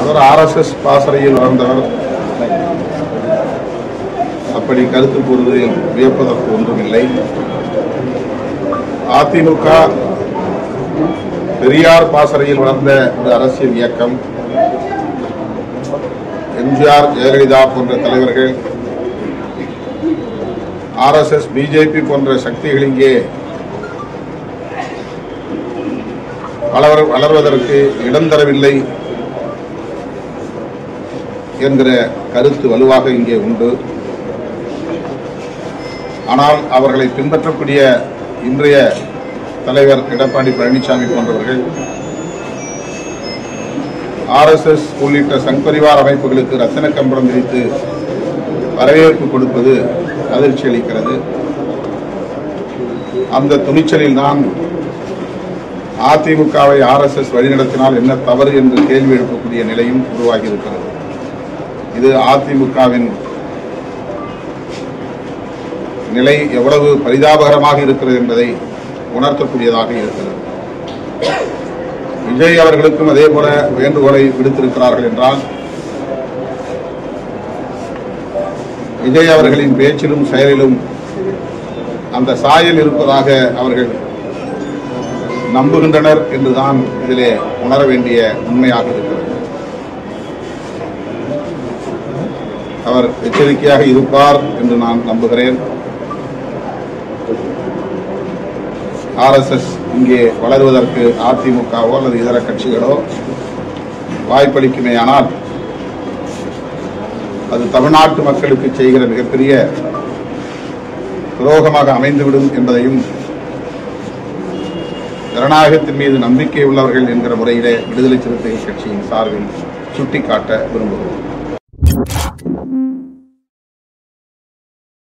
அவர் RSS பாசறையில் வளர்ந்தவர். அப்படி கருத்து கூறுவதில் வியப்பதற்கு ஒன்றுமில்லை. அதிமுக பெரியார் பாசறையில் வளர்ந்த ஒரு அரசியல் இயக்கம். எம்ஜிஆர், ஜெயலலிதா போன்ற தலைவர்கள், RSS, BJP போன்ற சக்திகள் இங்கே வளர்வதற்கு இடம் தரவில்லை என்கிற கருத்து வலுவாக இங்கே உண்டு. ஆனால் அவர்களை பின்பற்றக்கூடிய இன்றைய தலைவர் எடப்பாடி பழனிசாமி போன்றவர்கள் RSS உள்ளிட்ட சங்பரிவார் அமைப்புகளுக்கு ரத்தின கம்பளம் விரித்து வரவேற்பு கொடுப்பது அதிர்ச்சி அளிக்கிறது. அந்த துணிச்சலில் தான் அதிமுகவை RSS வழிநடத்தினால் என்ன தவறு என்று கேள்வி எழுப்பக்கூடிய நிலையும் உருவாகி இருக்கிறது. இது அதிமுகவின் நிலை எவ்வளவு பரிதாபகரமாக இருக்கிறது என்பதை உணர்த்தக்கூடியதாக இருக்கிறது. விஜய் அவர்களுக்கும் அதே போல வேண்டுகோளை விடுத்திருக்கிறார்கள் என்றால், விஜய் அவர்களின் பேச்சிலும் செயலிலும் அந்த சாயல் இருப்பதாக அவர்கள் நம்புகின்றனர் என்றுதான் இதிலே உணர வேண்டிய உண்மையாக இருக்கிறது. அவர் எச்சரிக்கையாக இருப்பார் என்று நான் நம்புகிறேன். RSS இங்கே வளருவதற்கு அதிமுகவோ அல்லது இதர கட்சிகளோ வாய்ப்பளிக்குமேயானால் அது தமிழ்நாட்டு மக்களுக்கு செய்கிற மிகப்பெரிய துரோகமாக அமைந்துவிடும் என்பதையும் ஜனநாயகத்தின் மீது நம்பிக்கை உள்ளவர்கள் என்கிற முறையிலே விடுதலை சிறுத்தைகள் கட்சியின் சார்பில் சுட்டிக்காட்ட விரும்புகிறோம்.